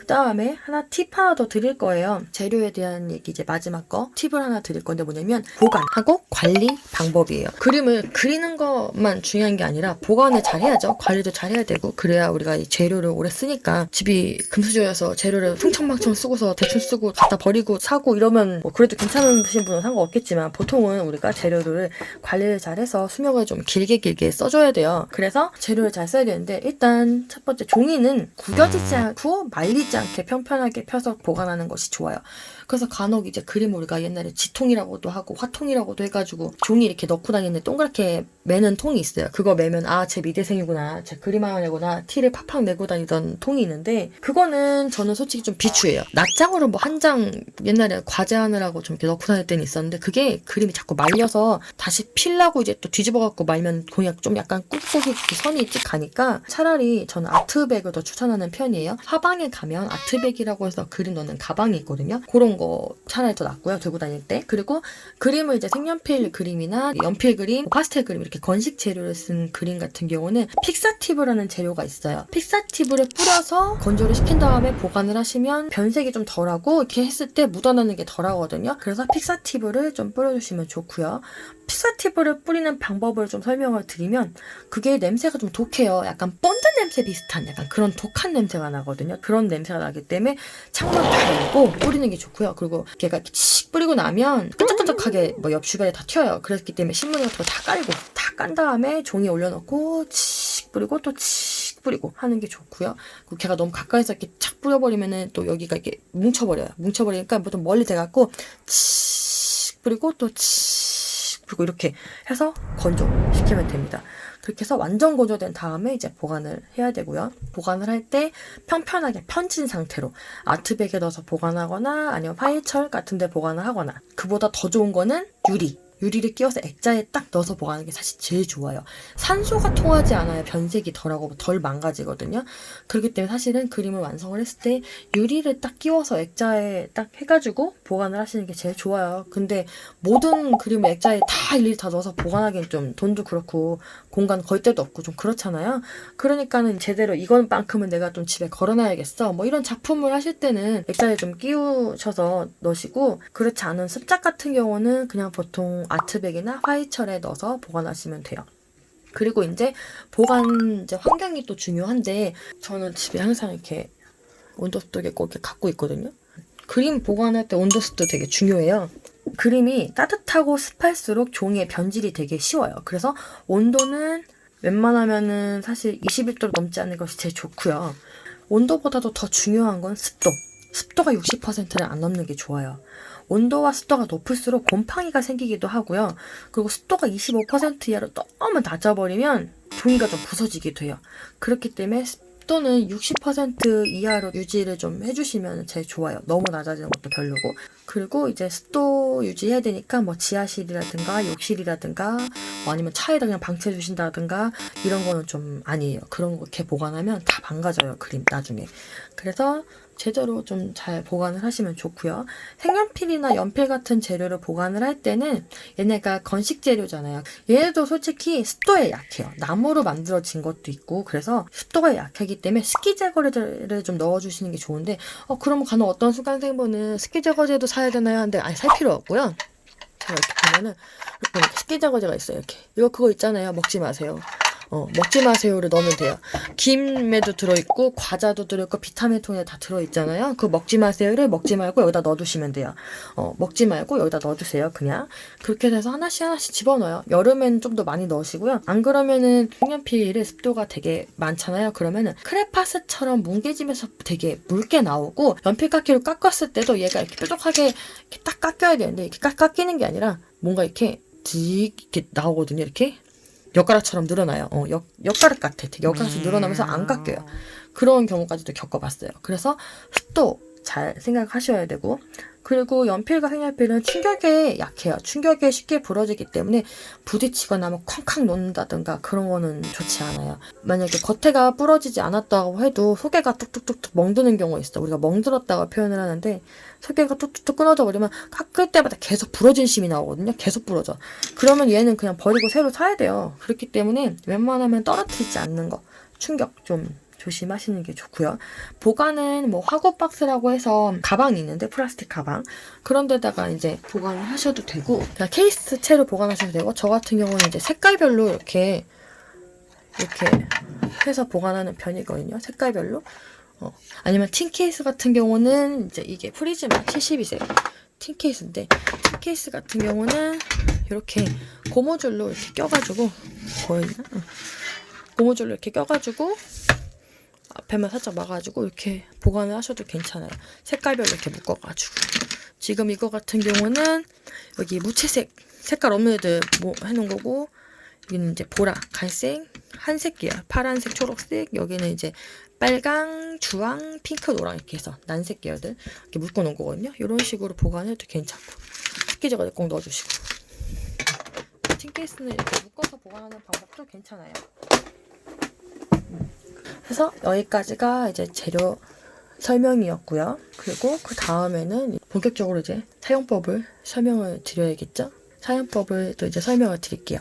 그 다음에 팁 하나 더 드릴 거예요. 재료에 대한 얘기 이제 마지막 거 팁을 하나 드릴 건데 뭐냐면 보관하고 관리 방법이에요. 그림을 그리는 것만 중요한 게 아니라 보관을 잘 해야죠. 관리도 잘 해야 되고 그래야 우리가 이 재료를 오래 쓰니까 집이 금수저여서 재료를 흥청망청 쓰고서 대충 쓰고 갖다 버리고 사고 이러면 뭐 그래도 괜찮으신 분은 상관없겠지만 보통은 우리가 재료를 관리를 잘해서 수명을 좀 길게 써줘야 돼요. 그래서 재료를 잘 써야 되는데 일단 첫 번째 종이는 구겨지지 않고 말리지 않게 평평하게 펴서 보관하는 것이 좋아요. 그래서 간혹 이제 그림 우리가 옛날에 지통이라고도 하고 화통이라고도 해가지고 종이 이렇게 넣고 다니는 동그랗게 매는 통이 있어요. 그거 매면 아, 제 미대생이구나, 제 그림하려구나 티를 팍팍 내고 다니던 통이 있는데 그거는 저는 솔직히 좀 비추해요. 낱장으로 뭐 한 장 옛날에 과제하느라고 좀 이렇게 넣고 다닐 때는 있었는데 그게 그림이 자꾸 말려서 다시 필라고 이제 또 뒤집어갖고 말면 그냥 좀 약간 꾹꾹이 선이 찍 가니까 차라리 저는 아트백을 더 추천하는 편이에요. 화방에 가면 아트백이라고 해서 그림 넣는 가방이 있거든요. 그런 거 차라리 더 낫고요. 들고 다닐 때. 그리고 그림을 이제 색연필 그림이나 연필 그림, 파스텔 그림 이렇게 건식 재료를 쓴 그림 같은 경우는 픽사티브라는 재료가 있어요. 픽사티브를 뿌려서 건조를 시킨 다음에 보관을 하시면 변색이 좀 덜하고 이렇게 했을 때 묻어나는 게 덜하거든요. 그래서 픽사티브를 좀 뿌려주시면 좋고요. 픽사티브를 뿌리는 방법을 좀 설명을 드리면 그게 냄새가 좀 독해요. 약간 본드 냄새 비슷한 약간 그런 독한 냄새가 나거든요. 그런 냄새가 나기 때문에 창문 다 열고 뿌리는 게 좋고요. 그리고 걔가 칙 뿌리고 나면 끈적끈적하게 뭐 옆 주변에 다 튀어요. 그렇기 때문에 신문 같은 거 다 깔고 다 깐 다음에 종이에 올려놓고 칙 뿌리고 또 칙 뿌리고 하는 게 좋고요. 그리고 걔가 너무 가까이서 이렇게 착 뿌려버리면은 또 여기가 이렇게 뭉쳐버려요. 뭉쳐버리니까 보통 멀리 돼갖고 칙 뿌리고 또 칙 그리고 이렇게 해서 건조시키면 됩니다. 그렇게 해서 완전 건조된 다음에 이제 보관을 해야 되고요. 보관을 할 때 평평하게 펴진 상태로 아트백에 넣어서 보관하거나 아니면 파이철 같은 데 보관을 하거나 그보다 더 좋은 거는 유리를 끼워서 액자에 딱 넣어서 보관하는 게 사실 제일 좋아요. 산소가 통하지 않아야 변색이 덜하고 덜 망가지거든요. 그렇기 때문에 사실은 그림을 완성을 했을 때 유리를 딱 끼워서 액자에 딱 해가지고 보관을 하시는 게 제일 좋아요. 근데 모든 그림을 액자에 다 일일이 다 넣어서 보관하기엔 좀 돈도 그렇고 공간 걸 데도 없고 좀 그렇잖아요. 그러니까는 제대로 이것만큼은 내가 좀 집에 걸어놔야겠어. 뭐 이런 작품을 하실 때는 액자에 좀 끼우셔서 넣으시고 그렇지 않은 습작 같은 경우는 그냥 보통 아트백이나 화이철에 넣어서 보관하시면 돼요. 그리고 이제 보관 이제 환경이 또 중요한데 저는 집에 항상 이렇게 온도 습도계 꼭 이렇게 갖고 있거든요. 그림 보관할 때 온도 습도 되게 중요해요. 그림이 따뜻하고 습할수록 종이의 변질이 되게 쉬워요. 그래서 온도는 웬만하면은 사실 21도를 넘지 않는 것이 제일 좋고요. 온도보다도 더 중요한 건 습도. 습도가 60%를 안 넘는 게 좋아요. 온도와 습도가 높을수록 곰팡이가 생기기도 하고요. 그리고 습도가 25% 이하로 너무 낮아버리면 종이가 좀 부서지기도 해요. 그렇기 때문에 습도는 60% 이하로 유지를 좀 해주시면 제일 좋아요. 너무 낮아지는 것도 별로고. 그리고 이제 습도 유지해야 되니까 뭐 지하실이라든가 욕실이라든가 뭐 아니면 차에다 그냥 방치해 주신다든가 이런 거는 좀 아니에요. 그런 거 이렇게 보관하면 다 망가져요. 그림 나중에. 그래서 제대로 좀 잘 보관을 하시면 좋고요. 색연필이나 연필 같은 재료를 보관을 할 때는 얘네가 건식 재료잖아요. 얘네도 솔직히 습도에 약해요. 나무로 만들어진 것도 있고 그래서 습도가 약하기 때문에 습기 제거제를 좀 넣어주시는 게 좋은데 그러면 간혹 어떤 수강생분은 습기 제거제도 사야 되나요? 근데 아니 살 필요 없고요. 제가 이렇게 보면은 이렇게 습기 제거제가 있어요. 이렇게 그거 있잖아요. 먹지 마세요. 먹지 마세요를 넣으면 돼요. 김에도 들어있고 과자도 들어있고 비타민 통에 다 들어있잖아요. 그거 먹지 마세요를 먹지 말고 여기다 넣어두시면 돼요. 먹지 말고 여기다 넣어두세요. 그냥 그렇게 해서 하나씩 집어넣어요. 여름엔 좀 더 많이 넣으시고요. 안 그러면은 색연필의 습도가 되게 많잖아요. 그러면은 크레파스처럼 뭉개지면서 되게 묽게 나오고 연필깎이로 깎았을 때도 얘가 이렇게 뾰족하게 이렇게 딱 깎여야 되는데 이렇게 깎이는 게 아니라 뭔가 이렇게 이렇게 나오거든요. 이렇게 엿가락처럼 늘어나요. 엿가락 같아. 되게 엿가락처럼 늘어나면서 안 깎여요. 그런 경우까지도 겪어봤어요. 그래서 습도 잘 생각하셔야 되고 그리고 연필과 색연필은 충격에 약해요. 충격에 쉽게 부러지기 때문에 부딪히거나 뭐 쾅쾅 놓는다든가 그런 거는 좋지 않아요. 만약에 겉에가 부러지지 않았다고 해도 속에가 뚝뚝뚝뚝 멍드는 경우가 있어. 우리가 멍들었다고 표현을 하는데 속에가 뚝뚝뚝 끊어져 버리면 깎을 때마다 계속 부러진 심이 나오거든요. 계속 부러져. 그러면 얘는 그냥 버리고 새로 사야 돼요. 그렇기 때문에 웬만하면 떨어뜨리지 않는 거. 충격 좀 조심하시는 게 좋고요. 보관은 뭐 화구 박스라고 해서 가방이 있는데 플라스틱 가방 그런 데다가 이제 보관을 하셔도 되고 그냥 케이스 채로 보관하셔도 되고 저 같은 경우는 이제 색깔별로 이렇게 해서 보관하는 편이거든요. 색깔별로. 아니면 틴 케이스 같은 경우는 이제 이게 프리즈마 72세 틴 케이스인데 틴 케이스 같은 경우는 이렇게 고무줄로 이렇게 껴가지고 보이나? 고무줄로 이렇게 껴가지고 앞에만 살짝 막아가지고 이렇게 보관을 하셔도 괜찮아요. 색깔별로 이렇게 묶어가지고 지금 이거 같은 경우는 여기 무채색 색깔 없는 애들 뭐 해놓은 거고 여기는 이제 보라, 갈색, 한색 계열, 파란색, 초록색 여기는 이제 빨강, 주황, 핑크, 노랑 이렇게 해서 난색 계열들 이렇게 묶어놓은 거거든요. 이런 식으로 보관해도 괜찮고 식기저번에 꼭 넣어주시고 틴케이스는 이렇게 묶어서 보관하는 방법도 괜찮아요. 그래서 여기까지가 이제 재료 설명이었고요. 그리고 그 다음에는 본격적으로 이제 사용법을 설명을 드려야겠죠. 사용법을 또 이제 설명을 드릴게요.